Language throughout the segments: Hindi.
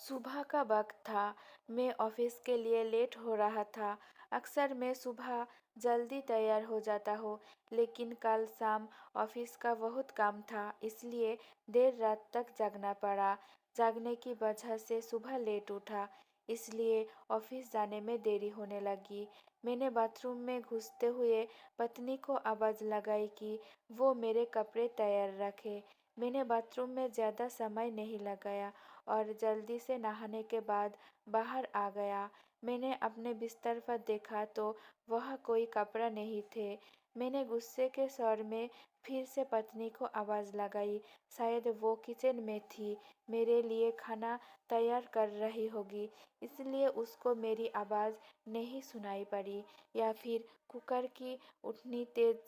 सुबह का वक्त था। मैं ऑफिस के लिए लेट हो रहा था। अक्सर मैं सुबह जल्दी तैयार हो जाता हूँ, लेकिन कल शाम ऑफिस का बहुत काम था, इसलिए देर रात तक जागना पड़ा। जागने की वजह से सुबह लेट उठा, इसलिए ऑफिस जाने में देरी होने लगी। मैंने बाथरूम में घुसते हुए पत्नी को आवाज़ लगाई कि वो मेरे कपड़े तैयार रखे। मैंने बाथरूम में ज़्यादा समय नहीं लगाया और जल्दी से नहाने के बाद बाहर आ गया। मैंने अपने बिस्तर पर देखा तो वह कोई कपड़ा नहीं थे। मैंने गुस्से के स्वर में फिर से पत्नी को आवाज़ लगाई। शायद वो किचन में थी, मेरे लिए खाना तैयार कर रही होगी, इसलिए उसको मेरी आवाज़ नहीं सुनाई पड़ी, या फिर कुकर की उतनी तेज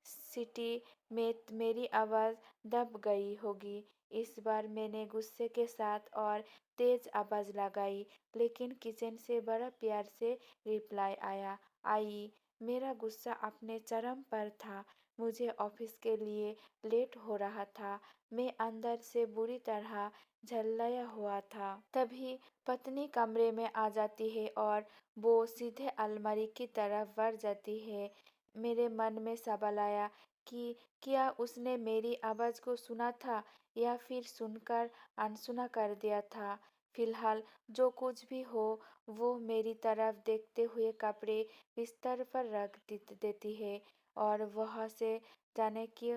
सीटी में मेरी आवाज़ दब गई होगी। इस बार मैंने गुस्से के साथ और तेज आवाज़ लगाई, लेकिन किचन से बड़ा प्यार से रिप्लाई आया, आई। मेरा गुस्सा अपने चरम पर था। मुझे ऑफिस के लिए लेट हो रहा था। मैं अंदर से बुरी तरह झल्लाया हुआ था। तभी पत्नी कमरे में आ जाती है और वो सीधे अलमारी की तरफ बढ़ जाती है। मेरे मन में सवाल आया कि क्या उसने मेरी आवाज़ को सुना था या फिर सुनकर अनसुना कर दिया था। फिलहाल जो कुछ भी हो, वो मेरी तरफ देखते हुए कपड़े बिस्तर पर रख देती है और वहाँ से जाने की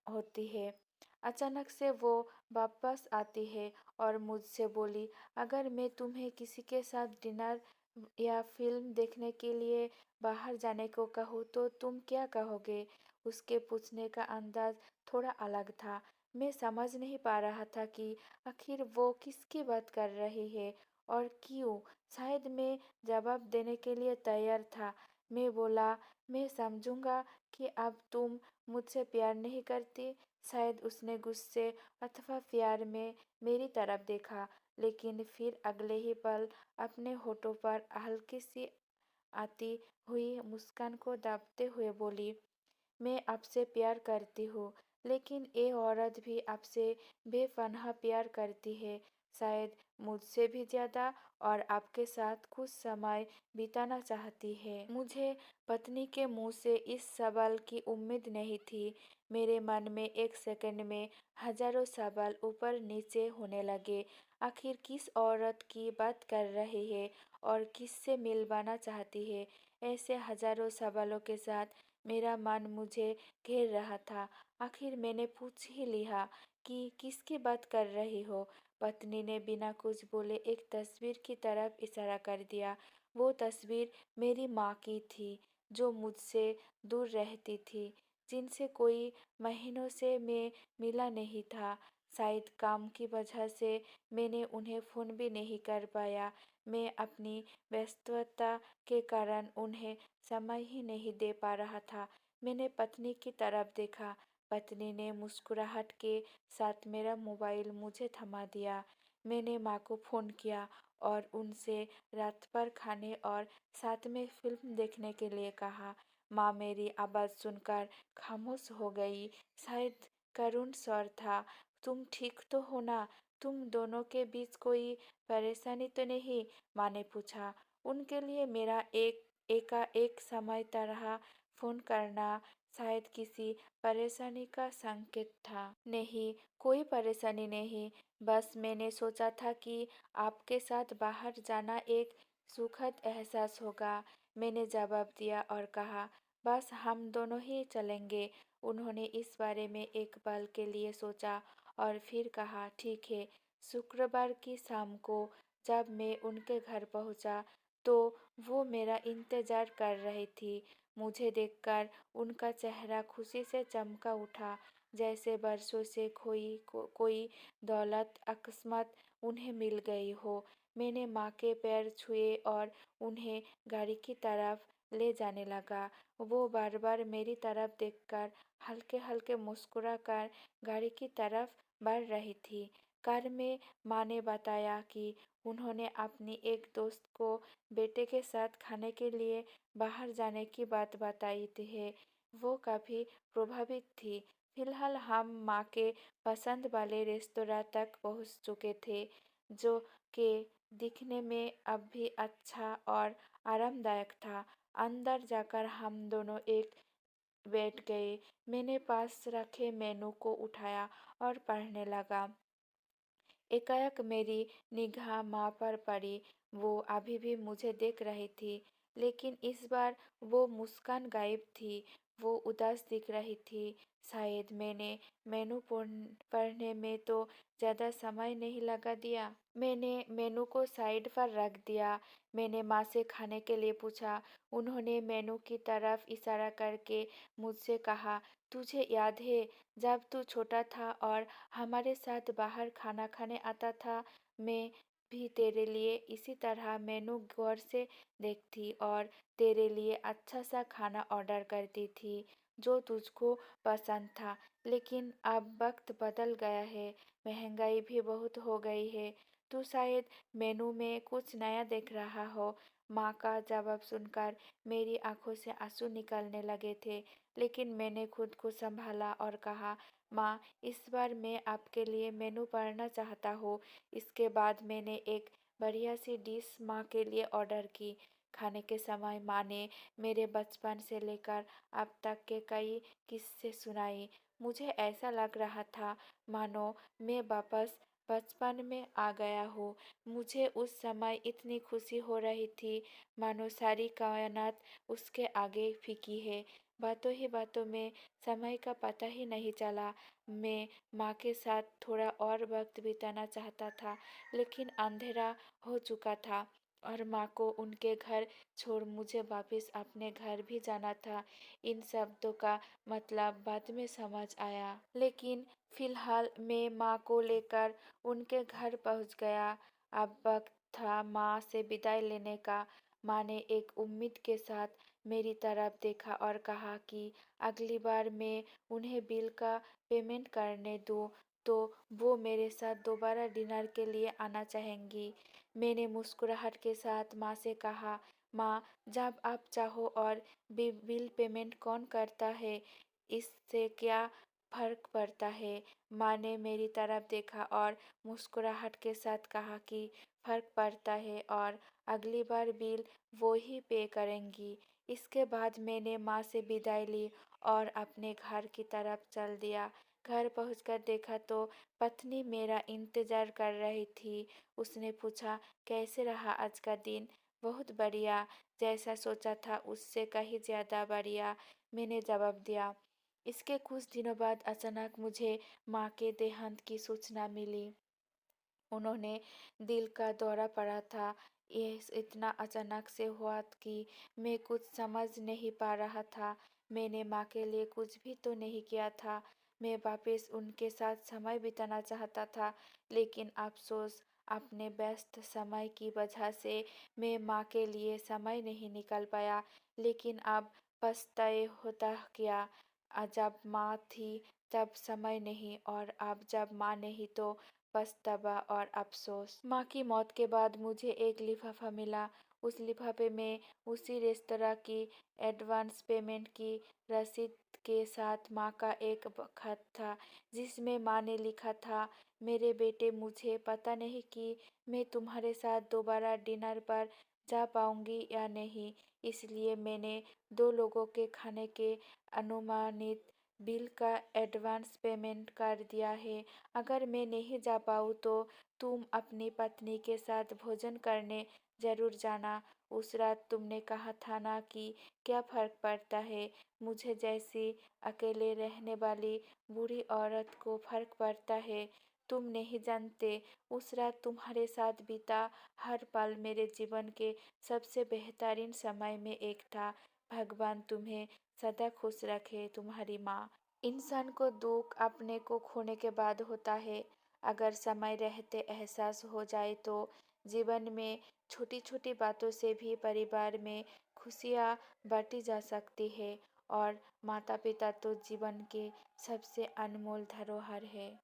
होती है। अचानक से वो वापस आती है और मुझसे बोली, अगर मैं तुम्हें किसी के साथ डिनर या फिल्म देखने के लिए बाहर जाने को कहूँ तो तुम क्या कहोगे? उसके पूछने का अंदाज थोड़ा अलग था। मैं समझ नहीं पा रहा था कि आखिर वो किसकी बात कर रही है और क्यों। शायद मैं जवाब देने के लिए तैयार था। मैं बोला, मैं समझूंगा कि अब तुम मुझसे प्यार नहीं करती। शायद उसने गुस्से अथवा प्यार में मेरी तरफ देखा, लेकिन फिर अगले ही पल अपने होठों पर हल्की सी आती हुई मुस्कान को दबाते हुए बोली, मैं आपसे प्यार करती हूँ, लेकिन ये औरत भी आपसे बेपनाह प्यार करती है, शायद मुझसे भी ज़्यादा, और आपके साथ कुछ समय बिताना चाहती है। मुझे पत्नी के मुंह से इस सवाल की उम्मीद नहीं थी। मेरे मन में एक सेकंड में हजारों सवाल ऊपर नीचे होने लगे। आखिर किस औरत की बात कर रही है और किससे मिलवाना चाहती है? ऐसे हजारों सवालों के साथ मेरा मन मुझे घेर रहा था। आखिर मैंने पूछ ही लिया कि किसकी बात कर रही हो। पत्नी ने बिना कुछ बोले एक तस्वीर की तरफ इशारा कर दिया। वो तस्वीर मेरी माँ की थी, जो मुझसे दूर रहती थी, जिनसे कोई महीनों से मैं मिला नहीं था। शायद काम की वजह से मैंने उन्हें फ़ोन भी नहीं कर पाया। मैं अपनी व्यस्तता के कारण उन्हें समय ही नहीं दे पा रहा था। मैंने पत्नी की तरफ देखा। पत्नी ने मुस्कुराहट के साथ मेरा मोबाइल मुझे थमा दिया। मैंने माँ को फ़ोन किया और उनसे रात भर खाने और साथ में फिल्म देखने के लिए कहा। माँ मेरी आवाज़ सुनकर खामोश हो गई। शायद करुण स्वर था, तुम ठीक तो हो ना? तुम दोनों के बीच कोई परेशानी तो नहीं? माँ ने पूछा। उनके लिए मेरा एकाएक समय तरह फ़ोन करना शायद किसी परेशानी का संकेत था। नहीं, कोई परेशानी नहीं, बस मैंने सोचा था कि आपके साथ बाहर जाना एक सुखद एहसास होगा। मैंने जवाब दिया और कहा, बस हम दोनों ही चलेंगे। उन्होंने इस बारे में एक पल के लिए सोचा और फिर कहा, ठीक है। शुक्रवार की शाम को जब मैं उनके घर पहुंचा, तो वो मेरा इंतज़ार कर रही थी। मुझे देखकर उनका चेहरा खुशी से चमका उठा, जैसे बरसों से खोई कोई दौलत अकस्मात उन्हें मिल गई हो। मैंने माँ के पैर छुए और उन्हें गाड़ी की तरफ ले जाने लगा। वो बार बार मेरी तरफ देखकर हल्के हल्के मुस्कुरा कर गाड़ी की तरफ बढ़ रही थी। कार में माँ ने बताया कि उन्होंने अपनी एक दोस्त को बेटे के साथ खाने के लिए बाहर जाने की बात बताई थी। वो काफ़ी प्रभावित थी। फिलहाल हम माँ के पसंद वाले रेस्तोरां तक पहुँच चुके थे। जो कि दिखने में अब भी अच्छा और आरामदायक था। अंदर जाकर हम दोनों एक बैठ गए। मैंने पास रखे मेनू को उठाया और पढ़ने लगा। एकाएक मेरी निगाह माँ पर पड़ी। वो अभी भी मुझे देख रही थी, लेकिन इस बार वो मुस्कान गायब थी। वो उदास दिख रही थी। शायद मैंने मेनू पढ़ने में तो ज़्यादा समय नहीं लगा दिया। मैंने मेनू को साइड पर रख दिया। मैंने माँ से खाने के लिए पूछा। उन्होंने मेनू की तरफ इशारा करके मुझसे कहा, तुझे याद है जब तू छोटा था और हमारे साथ बाहर खाना खाने आता था? मैं भी तेरे लिए इसी तरह मेनू गौर से देखती और तेरे लिए अच्छा सा खाना ऑर्डर करती थी जो तुझको पसंद था। लेकिन अब वक्त बदल गया है, महंगाई भी बहुत हो गई है। तू शायद मेनू में कुछ नया देख रहा हो। माँ का जवाब सुनकर मेरी आंखों से आंसू निकलने लगे थे, लेकिन मैंने खुद को संभाला और कहा, माँ, इस बार मैं आपके लिए मेनू पढ़ना चाहता हूँ। इसके बाद मैंने एक बढ़िया सी डिश माँ के लिए ऑर्डर की। खाने के समय माँ ने मेरे बचपन से लेकर अब तक के कई किस्से सुनाए। मुझे ऐसा लग रहा था मानो मैं वापस बचपन में आ गया हूँ। मुझे उस समय इतनी खुशी हो रही थी मानो सारी कायनात उसके आगे फीकी है। बातों ही बातों में समय का पता ही नहीं चला। मैं माँ के साथ थोड़ा और वक्त बिताना चाहता था, लेकिन अंधेरा हो चुका था और माँ को उनके घर छोड़ मुझे वापस अपने घर भी जाना था। इन शब्दों का मतलब बाद में समझ आया, लेकिन फिलहाल मैं माँ को लेकर उनके घर पहुँच गया। अब वक्त था माँ से विदाई लेने का। माँ ने एक उम्मीद के साथ मेरी तरफ देखा और कहा कि अगली बार मैं उन्हें बिल का पेमेंट करने दूँ तो वो मेरे साथ दोबारा डिनर के लिए आना चाहेंगी। मैंने मुस्कुराहट के साथ माँ से कहा, माँ, जब आप चाहो और बिल पेमेंट कौन करता है, इससे क्या फर्क पड़ता है? माँ ने मेरी तरफ देखा और मुस्कुराहट के साथ कहा कि फर्क पड़ता है और अगली बार बिल वो ही पे करेंगी। इसके बाद मैंने माँ से विदाई ली और अपने घर की तरफ चल दिया। घर पहुंचकर देखा तो पत्नी मेरा इंतजार कर रही थी। उसने पूछा, कैसे रहा आज का दिन? बहुत बढ़िया, जैसा सोचा था उससे कहीं ज़्यादा बढ़िया, मैंने जवाब दिया। इसके कुछ दिनों बाद अचानक मुझे माँ के देहांत की सूचना मिली। उन्होंने दिल का दौरा पड़ा था। ये इतना अचानक से हुआ कि मैं कुछ समझ नहीं पा रहा था। मैंने माँ के लिए कुछ भी तो नहीं किया था। मैं वापस उनके साथ समय बिताना चाहता था, लेकिन अफसोस अपने व्यस्त समय की वजह से मैं माँ के लिए समय नहीं निकाल पाया। लेकिन अब पछताए होता क्या, जब माँ थी तब समय नहीं, और अब जब माँ नहीं तो पछतावा और अफसोस। माँ की मौत के बाद मुझे एक लिफाफा मिला। उस लिफाफे में उसी रेस्तरा की एडवांस पेमेंट की रसीद के साथ माँ का एक खत था, जिसमें माँ ने लिखा था, मेरे बेटे, मुझे पता नहीं कि मैं तुम्हारे साथ दोबारा डिनर पर जा पाऊंगी या नहीं, इसलिए मैंने 2 लोगों के खाने के अनुमानित बिल का एडवांस पेमेंट कर दिया है। अगर मैं नहीं जा पाऊँ तो तुम अपनी पत्नी के साथ भोजन करने जरूर जाना। उस रात तुमने कहा था ना कि क्या फर्क पड़ता है, मुझे जैसी अकेले रहने वाली बूढ़ी औरत को फर्क पड़ता है। तुम नहीं जानते, उस रात तुम्हारे साथ बीता हर पल मेरे जीवन के सबसे बेहतरीन समय में एक था। भगवान तुम्हें सदा खुश रखे, तुम्हारी माँ। इंसान को दुख अपने को खोने के बाद होता है। अगर समय रहते एहसास हो जाए तो जीवन में छोटी छोटी बातों से भी परिवार में खुशियाँ बांटी जा सकती है। और माता पिता तो जीवन के सबसे अनमोल धरोहर है।